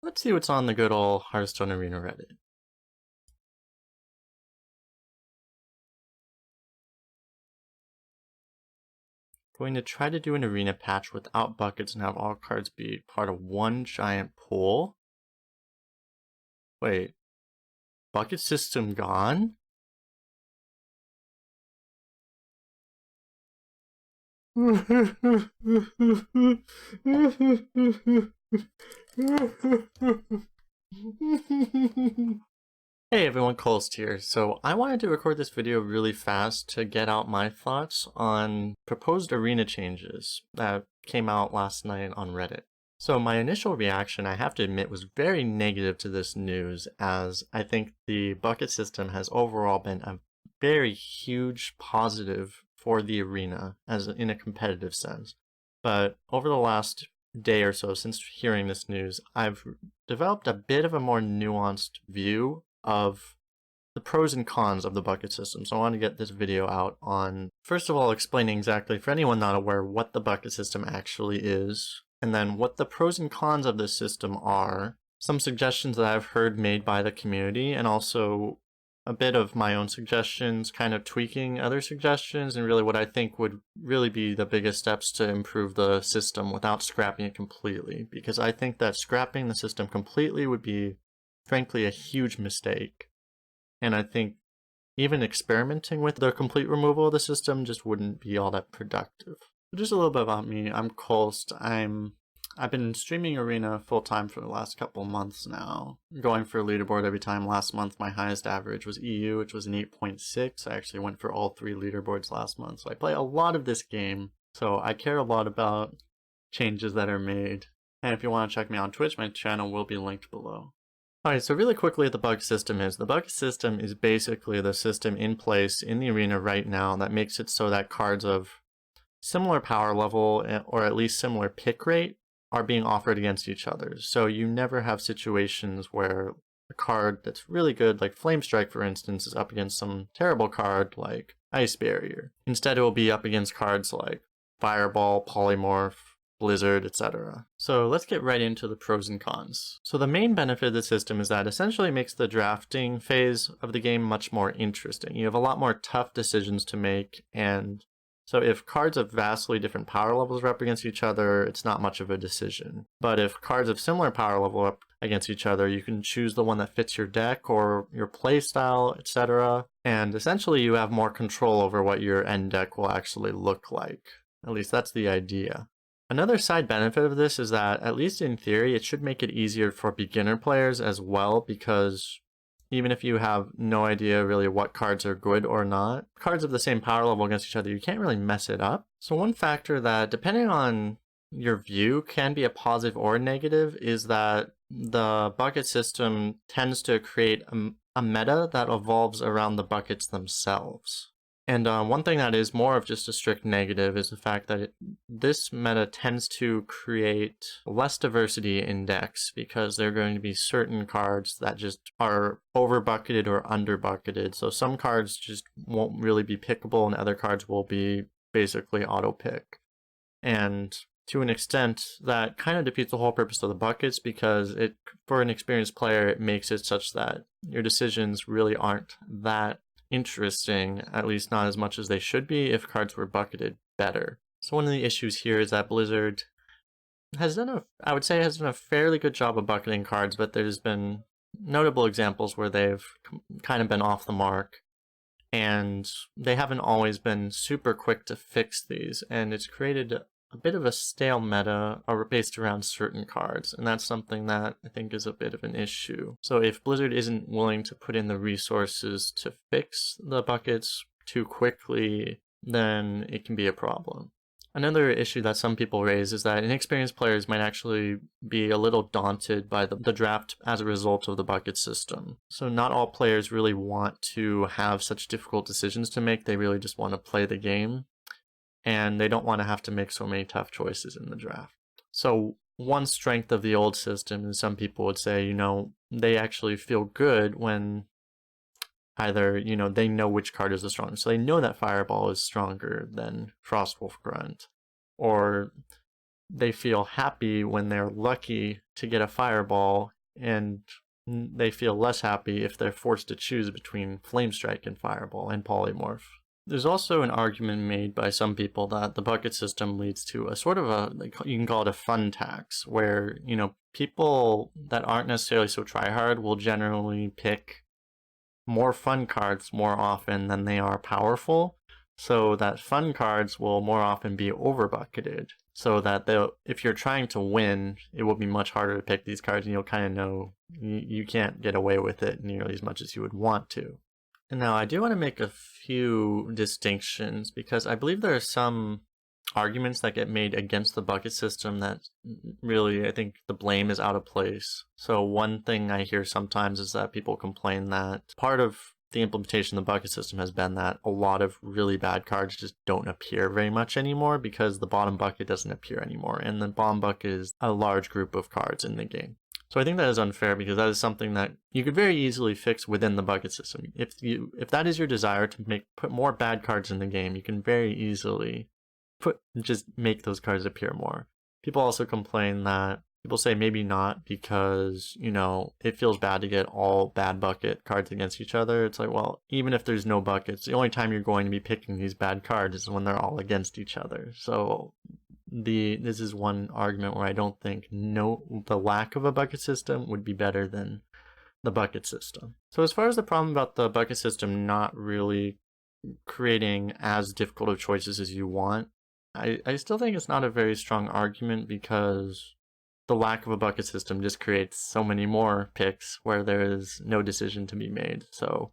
Let's see what's on the good old Hearthstone Arena Reddit. Going to try to do an arena patch without buckets and have all cards be part of one giant pool. Wait, bucket system gone? Hey everyone, Colst here. So I wanted to record this video really fast to get out my thoughts on proposed arena changes that came out last night on Reddit. So my initial reaction, I have to admit, was very negative to this news, as I think the bucket system has overall been a very huge positive for the arena as in a competitive sense. But over the last day or so since hearing this news, I've developed a bit of a more nuanced view of the pros and cons of the bucket system. So I want to get this video out on, first of all, explaining exactly, for anyone not aware, what the bucket system actually is, and then what the pros and cons of this system are, some suggestions that I've heard made by the community, and also a bit of my own suggestions, kind of tweaking other suggestions, and really what I think would really be the biggest steps to improve the system without scrapping it completely. Because I think that scrapping the system completely would be, frankly, a huge mistake. And I think even experimenting with the complete removal of the system just wouldn't be all that productive. Just a little bit about me. I'm Colst. I've been streaming Arena full-time for the last couple months now, going for a leaderboard every time. Last month my highest average was EU, which was an 8.6. I actually went for all 3 leaderboards last month, so I play a lot of this game. So I care a lot about changes that are made. And if you want to check me on Twitch, my channel will be linked below. Alright, so really quickly what the bug system is. The bug system is basically the system in place in the arena right now that makes it so that cards of similar power level, or at least similar pick rate, are being offered against each other. So you never have situations where a card that's really good, like Flame Strike for instance, is up against some terrible card like Ice Barrier. Instead it will be up against cards like Fireball, Polymorph, Blizzard, etc. So let's get right into the pros and cons. So the main benefit of the system is that essentially it makes the drafting phase of the game much more interesting. You have a lot more tough decisions to make, and so if cards of vastly different power levels are up against each other, it's not much of a decision. But if cards of similar power level are up against each other, you can choose the one that fits your deck or your playstyle, etc. And essentially you have more control over what your end deck will actually look like. At least that's the idea. Another side benefit of this is that, at least in theory, it should make it easier for beginner players as well, because even if you have no idea really what cards are good or not, cards of the same power level against each other, you can't really mess it up. So one factor that, depending on your view, can be a positive or negative is that the bucket system tends to create a meta that evolves around the buckets themselves. And one thing that is more of just a strict negative is the fact that this meta tends to create less diversity in decks, because there are going to be certain cards that just are over bucketed or under bucketed. So some cards just won't really be pickable and other cards will be basically auto pick. And to an extent, that kind of defeats the whole purpose of the buckets, because it, for an experienced player, it makes it such that your decisions really aren't that interesting, at least not as much as they should be if cards were bucketed better. So one of the issues here is that Blizzard has done I would say has done a fairly good job of bucketing cards, but there's been notable examples where they've kind of been off the mark, and they haven't always been super quick to fix these, and it's created a bit of a stale meta based around certain cards, and that's something that I think is a bit of an issue. So if Blizzard isn't willing to put in the resources to fix the buckets too quickly, then it can be a problem. Another issue that some people raise is that inexperienced players might actually be a little daunted by the draft as a result of the bucket system. So not all players really want to have such difficult decisions to make, they really just want to play the game, and they don't want to have to make so many tough choices in the draft. So one strength of the old system is, some people would say, they actually feel good when either, they know which card is the strongest. So they know that Fireball is stronger than Frostwolf Grunt, or they feel happy when they're lucky to get a fireball, and they feel less happy if they're forced to choose between Flame Strike and Fireball and Polymorph. There's also an argument made by some people that the bucket system leads to a sort of a, you can call it a fun tax, where, people that aren't necessarily so tryhard will generally pick more fun cards more often than they are powerful, so that fun cards will more often be overbucketed, so that if you're trying to win, it will be much harder to pick these cards, and you'll kind of know you can't get away with it nearly as much as you would want to. And now I do want to make a few distinctions, because I believe there are some arguments that get made against the bucket system that really, I think the blame is out of place. So one thing I hear sometimes is that people complain that part of the implementation of the bucket system has been that a lot of really bad cards just don't appear very much anymore because the bottom bucket doesn't appear anymore, and the bottom bucket is a large group of cards in the game. So I think that is unfair, because that is something that you could very easily fix within the bucket system. If that is your desire to put more bad cards in the game, you can very easily just make those cards appear more. People also complain that people say maybe not, because it feels bad to get all bad bucket cards against each other. It's like, well, even if there's no buckets, the only time you're going to be picking these bad cards is when they're all against each other. So this is one argument where I don't think the lack of a bucket system would be better than the bucket system. So as far as the problem about the bucket system not really creating as difficult of choices as you want, I still think it's not a very strong argument, because the lack of a bucket system just creates so many more picks where there is no decision to be made. So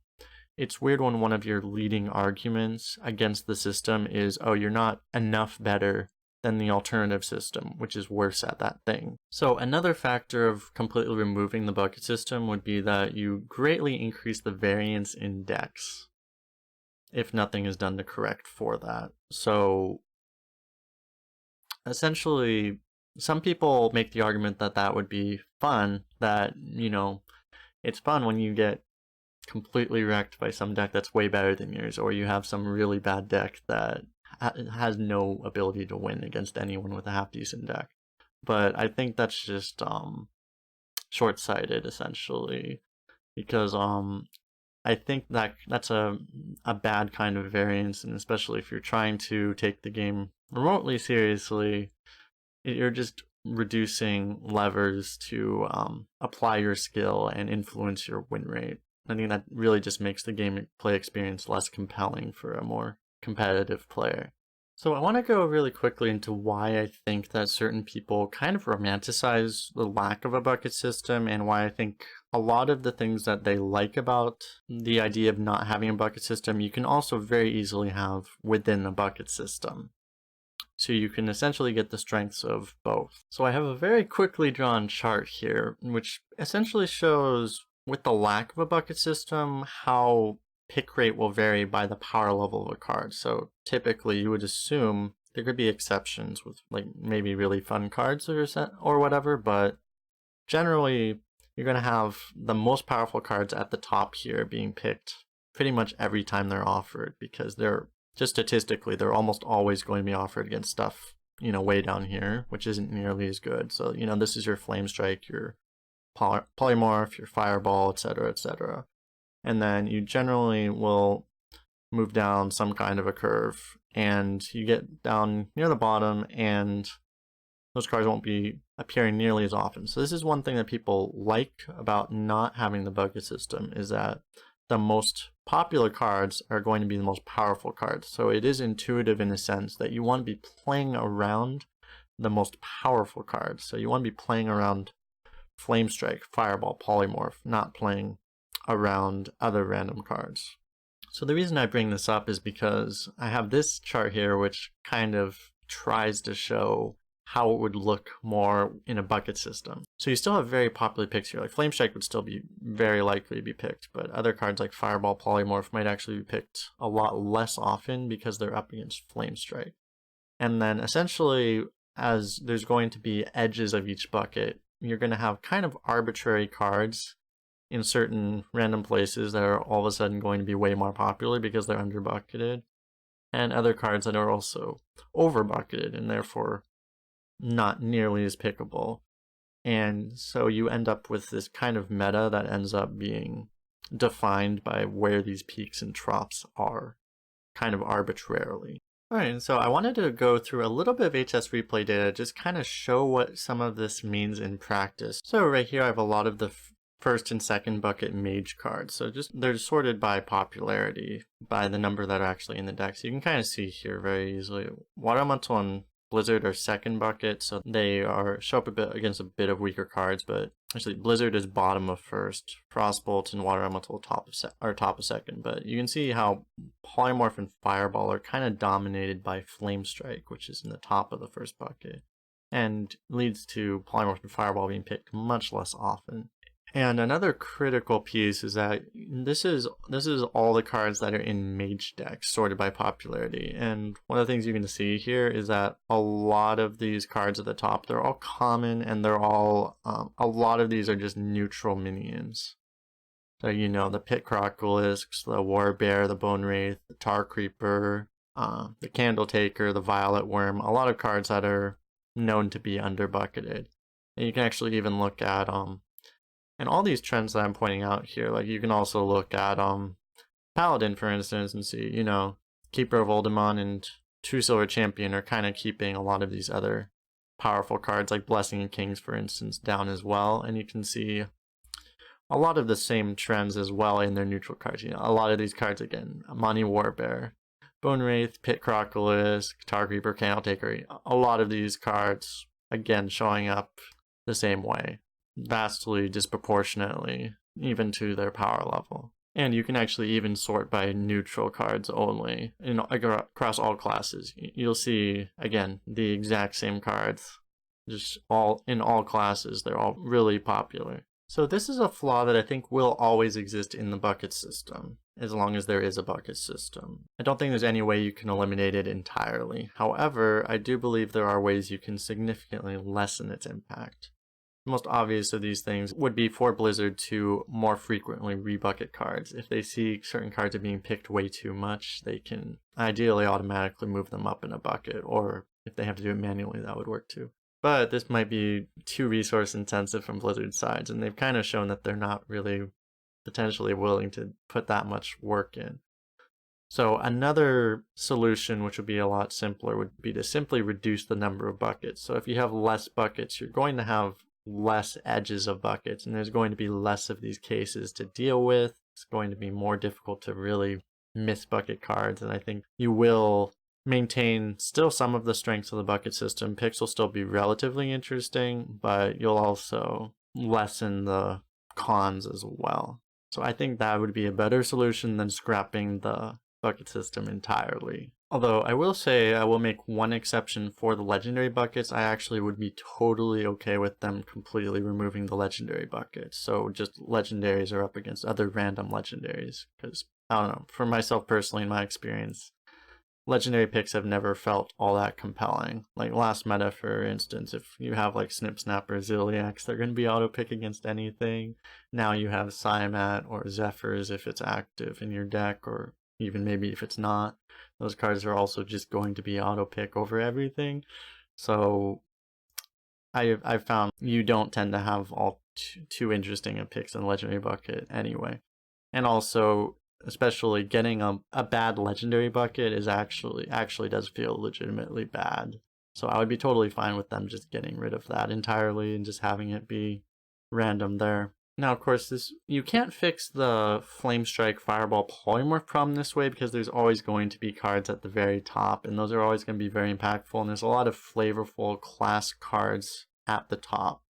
it's weird when one of your leading arguments against the system is, oh, you're not enough better than the alternative system, which is worse at that thing. So another factor of completely removing the bucket system would be that you greatly increase the variance in decks if nothing is done to correct for that. So essentially, some people make the argument that that would be fun, that, it's fun when you get completely wrecked by some deck that's way better than yours, or you have some really bad deck that has no ability to win against anyone with a half-decent deck. But I think that's just short-sighted, essentially, because I think that's a bad kind of variance, and especially if you're trying to take the game remotely seriously, you're just reducing levers to apply your skill and influence your win rate. I think that really just makes the gameplay experience less compelling for a more competitive player. So I want to go really quickly into why I think that certain people kind of romanticize the lack of a bucket system, and why I think a lot of the things that they like about the idea of not having a bucket system, you can also very easily have within a bucket system. So you can essentially get the strengths of both. So I have a very quickly drawn chart here, which essentially shows, with the lack of a bucket system, how pick rate will vary by the power level of a card. So typically you would assume there could be exceptions with like maybe really fun cards or whatever, but generally you're going to have the most powerful cards at the top here being picked pretty much every time they're offered, because they're just statistically, they're almost always going to be offered against stuff, way down here, which isn't nearly as good. So, this is your Flame Strike, your Polymorph, your Fireball, etc., etc. And then you generally will move down some kind of a curve, and you get down near the bottom, and those cards won't be appearing nearly as often. So this is one thing that people like about not having the bucket system, is that the most popular cards are going to be the most powerful cards. So it is intuitive in the sense that you want to be playing around the most powerful cards. So you want to be playing around Flame Strike, Fireball, Polymorph, not playing around other random cards. So the reason I bring this up is because I have this chart here which kind of tries to show how it would look more in a bucket system. So you still have very popular picks here, like Flame Strike would still be very likely to be picked, but other cards like Fireball, Polymorph might actually be picked a lot less often because they're up against Flame Strike. And then essentially, as there's going to be edges of each bucket, you're going to have kind of arbitrary cards in certain random places that are all of a sudden going to be way more popular because they're under-bucketed, and other cards that are also over-bucketed and therefore not nearly as pickable. And so you end up with this kind of meta that ends up being defined by where these peaks and troughs are, kind of arbitrarily. All right, and so I wanted to go through a little bit of HS replay data, just kind of show what some of this means in practice. So right here I have a lot of the first and second bucket mage cards. So they're sorted by popularity, by the number that are actually in the deck. So you can kind of see here very easily. Water Elemental and Blizzard are second bucket, so they show up a bit against a bit of weaker cards, but actually Blizzard is bottom of first, Frostbolt and Water Elemental top of second. But you can see how Polymorph and Fireball are kind of dominated by Flame Strike, which is in the top of the first bucket, and leads to Polymorph and Fireball being picked much less often. And another critical piece is that this is all the cards that are in mage decks sorted by popularity. And one of the things you can see here is that a lot of these cards at the top, they're all common, and they're all a lot of these are just neutral minions. So the Pit Crocolisk, the Warbear, the Bone Wraith, the Tar Creeper, the Candle Taker, the Violet Worm, a lot of cards that are known to be underbucketed. And you can actually even look at and all these trends that I'm pointing out here, like you can also look at Paladin, for instance, and see, Keeper of Oldemon and True Silver Champion are kind of keeping a lot of these other powerful cards, like Blessing and Kings, for instance, down as well. And you can see a lot of the same trends as well in their neutral cards. A lot of these cards, again, Money Warbear, Bone Wraith, Pit Crocolisk, Tar Creeper, Candle Taker, a lot of these cards, again, showing up the same way, vastly disproportionately, even to their power level. And you can actually even sort by neutral cards only across all classes. You'll see, again, the exact same cards, just in all classes. They're all really popular. So this is a flaw that I think will always exist in the bucket system, as long as there is a bucket system. I don't think there's any way you can eliminate it entirely. However, I do believe there are ways you can significantly lessen its impact. The most obvious of these things would be for Blizzard to more frequently rebucket cards. If they see certain cards are being picked way too much, they can ideally automatically move them up in a bucket, or if they have to do it manually, that would work too. But this might be too resource intensive from Blizzard's sides, and they've kind of shown that they're not really potentially willing to put that much work in. So another solution, which would be a lot simpler, would be to simply reduce the number of buckets. So if you have less buckets, you're going to have less edges of buckets, and there's going to be less of these cases to deal with. It's going to be more difficult to really miss bucket cards, and I think you will maintain still some of the strengths of the bucket system. Picks will still be relatively interesting, but you'll also lessen the cons as well. So I think that would be a better solution than scrapping the bucket system entirely. Although I will say I will make one exception for the legendary buckets. I actually would be totally okay with them completely removing the legendary buckets. So just legendaries are up against other random legendaries. Because, I don't know, for myself personally, in my experience, legendary picks have never felt all that compelling. Like last meta, for instance, if you have like Snip Snap or Ziliax, they're going to be auto pick against anything. Now you have Siamat or Zephyrs if it's active in your deck, or even maybe if it's not. Those cards are also just going to be auto pick over everything. So I've found you don't tend to have all too interesting of picks in the legendary bucket anyway. And also, especially getting a bad legendary bucket is actually does feel legitimately bad. So I would be totally fine with them just getting rid of that entirely and just having it be random there. Now, of course, you can't fix the Flame Strike Fireball Polymorph problem this way, because there's always going to be cards at the very top, and those are always going to be very impactful, and there's a lot of flavorful class cards at the top.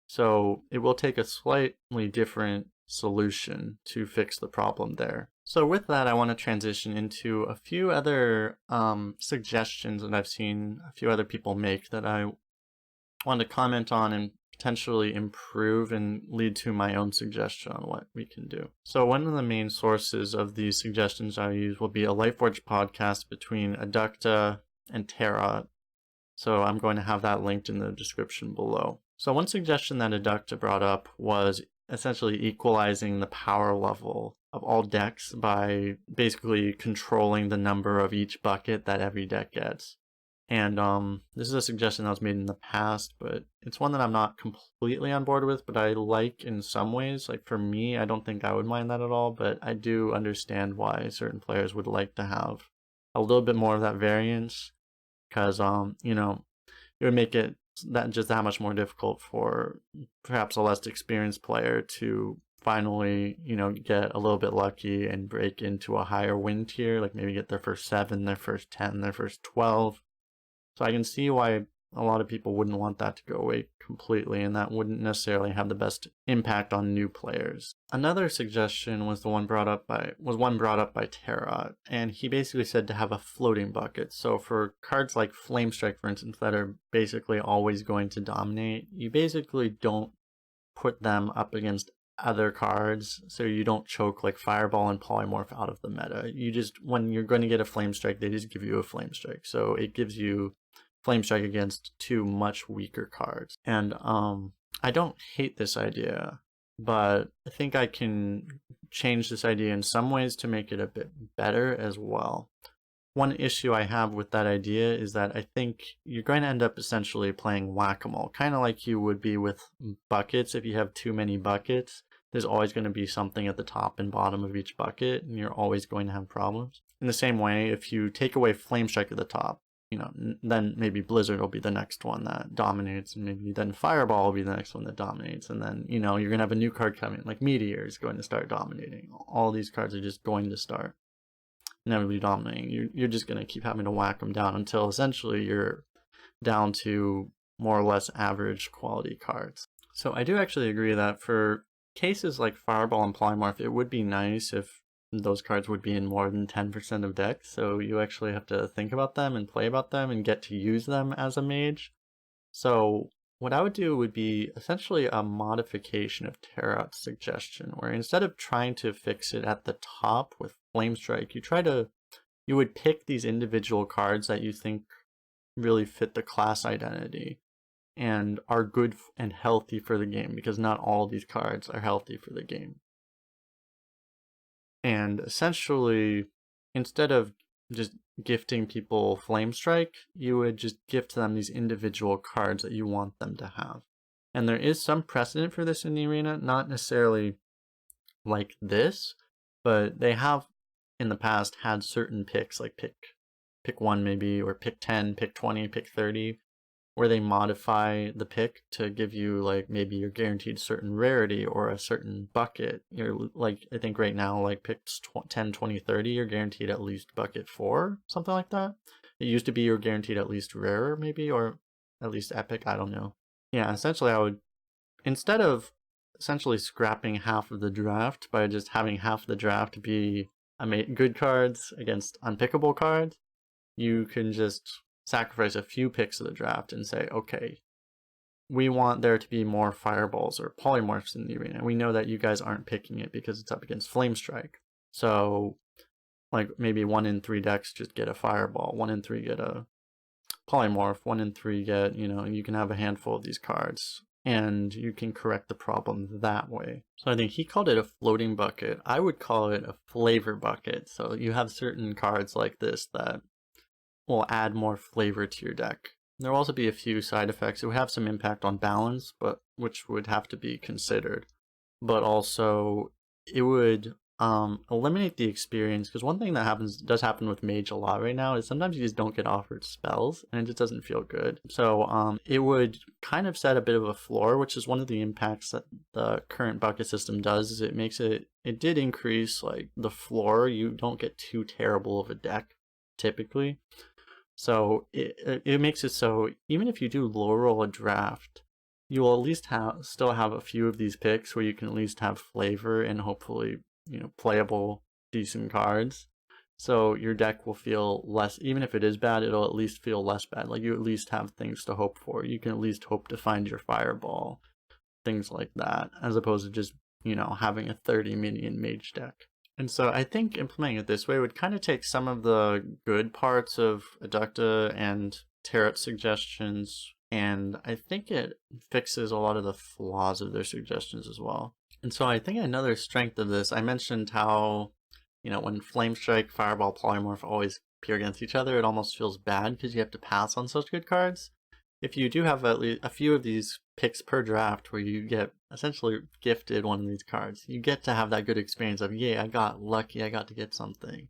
So it will take a slightly different solution to fix the problem there. So with that, I want to transition into a few other suggestions that I've seen a few other people make that I want to comment on and potentially improve and lead to my own suggestion on what we can do. So one of the main sources of these suggestions I use will be a Lightforge podcast between Adducta and Terra. So I'm going to have that linked in the description below. So one suggestion that Adducta brought up was essentially equalizing the power level of all decks by basically controlling the number of each bucket that every deck gets. And this is a suggestion that was made in the past, but it's one that I'm not completely on board with, but I like in some ways. Like for me, I don't think I would mind that at all, but I do understand why certain players would like to have a little bit more of that variance, because it would make it that much more difficult for perhaps a less experienced player to finally, get a little bit lucky and break into a higher win tier, like maybe get their first 7, their first 10, their first 12. So I can see why a lot of people wouldn't want that to go away completely, and that wouldn't necessarily have the best impact on new players. Another suggestion was one brought up by Tarot, and he basically said to have a floating bucket. So for cards like Flame Strike, for instance, that are basically always going to dominate, you basically don't put them up against other cards, so you don't choke like Fireball and Polymorph out of the meta. You just, when you're going to get a Flame Strike, they just give you a Flame Strike. So it gives you Flame Strike against 2 much weaker cards. And I don't hate this idea, but I think I can change this idea in some ways to make it a bit better as well. One issue I have with that idea is that I think you're going to end up essentially playing whack-a-mole, kind of like you would be with buckets. If you have too many buckets, there's always going to be something at the top and bottom of each bucket, and you're always going to have problems. In the same way, if you take away Flame Strike at the top, then maybe Blizzard will be the next one that dominates, and maybe then Fireball will be the next one that dominates, and then, you're going to have a new card coming, like Meteor is going to start dominating. All these cards are just going to start inevitably dominating. You're just going to keep having to whack them down until essentially you're down to more or less average quality cards. So I do actually agree that for cases like Fireball and Polymorph, it would be nice if those cards would be in more than 10% of decks, so you actually have to think about them and play about them and get to use them as a mage. So what I would do would be essentially a modification of Tarot's suggestion, where instead of trying to fix it at the top with Flame Strike, you would pick these individual cards that you think really fit the class identity and are good and healthy for the game, because not all these cards are healthy for the game. And essentially, instead of just gifting people Flame Strike, you would just gift them these individual cards that you want them to have. And there is some precedent for this in the arena, not necessarily like this, but they have in the past had certain picks, like pick 1 maybe, or pick 10, pick 20, pick 30, where they modify the pick to give you, like, maybe you're guaranteed certain rarity or a certain bucket. You're like, I think right now, like, picks 10, 20, 30, you're guaranteed at least bucket 4, something like that. It used to be you're guaranteed at least rarer maybe, or at least epic, I don't know. Yeah, essentially I would, instead of essentially scrapping half of the draft by just having half the draft be good cards against unpickable cards, you can just sacrifice a few picks of the draft and say, okay, we want there to be more Fireballs or Polymorphs in the arena. We know that you guys aren't picking it because it's up against Flame Strike. So, like, maybe 1 in 3 decks just get a Fireball, 1 in 3 get a Polymorph, 1 in 3 get, you can have a handful of these cards, and you can correct the problem that way. So I think he called it a floating bucket. I would call it a flavor bucket. So you have certain cards like this that will add more flavor to your deck. There will also be a few side effects. It would have some impact on balance, but which would have to be considered. But also, it would eliminate the experience, because one thing that does happen with Mage a lot right now is sometimes you just don't get offered spells, and it just doesn't feel good. So it would kind of set a bit of a floor, which is one of the impacts that the current bucket system does, is it did increase, like, the floor. You don't get too terrible of a deck, typically. So it makes it so even if you do low roll a draft, you will at least still have a few of these picks where you can at least have flavor and hopefully, playable decent cards. So your deck will feel less, even if it is bad, it'll at least feel less bad. Like, you at least have things to hope for. You can at least hope to find your Fireball, things like that, as opposed to just, having a 30 minion mage deck. And so I think implementing it this way would kind of take some of the good parts of Adducta and Tarot's suggestions, and I think it fixes a lot of the flaws of their suggestions as well. And so I think another strength of this, I mentioned how, when Flame Strike, Fireball, Polymorph always compare against each other, it almost feels bad because you have to pass on such good cards. If you do have at least a few of these picks per draft where you get essentially gifted one of these cards, you get to have that good experience of, yeah, I got lucky, I got to get something.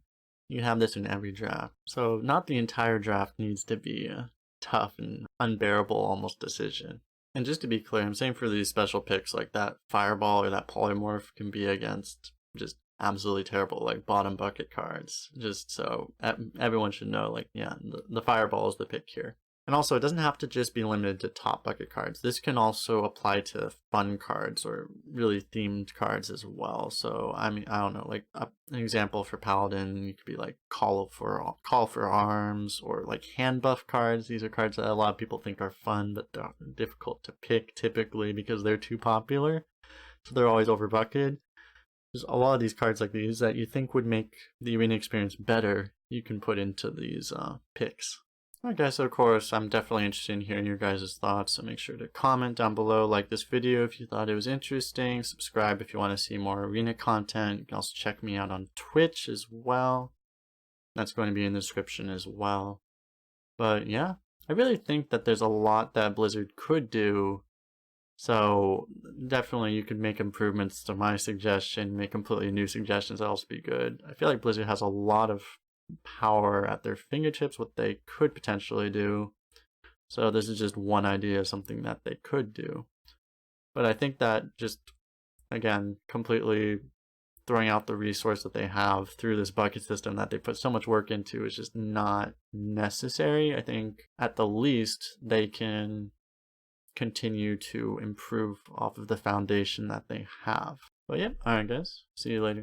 You have this in every draft. So not the entire draft needs to be a tough and unbearable almost decision. And just to be clear, I'm saying for these special picks like that Fireball or that Polymorph can be against just absolutely terrible like bottom bucket cards, just so everyone should know, like, yeah, the Fireball is the pick here. And also, it doesn't have to just be limited to top bucket cards. This can also apply to fun cards or really themed cards as well. So, I mean, I don't know, like an example for Paladin, you could be like Call for Arms, or like hand buff cards. These are cards that a lot of people think are fun, but they're difficult to pick typically because they're too popular. So they're always over bucketed. There's a lot of these cards like these that you think would make the arena experience better, you can put into these picks. Alright guys, so of course I'm definitely interested in hearing your guys' thoughts, so make sure to comment down below, like this video if you thought it was interesting, subscribe if you want to see more arena content. You can also check me out on Twitch as well. That's going to be in the description as well. But yeah, I really think that there's a lot that Blizzard could do, so definitely you could make improvements to my suggestion, make completely new suggestions that also be good. I feel like Blizzard has a lot of power at their fingertips, what they could potentially do. So this is just one idea of something that they could do. But I think that just, again, completely throwing out the resource that they have through this bucket system that they put so much work into is just not necessary. I think at the least they can continue to improve off of the foundation that they have. But yeah, alright guys, see you later.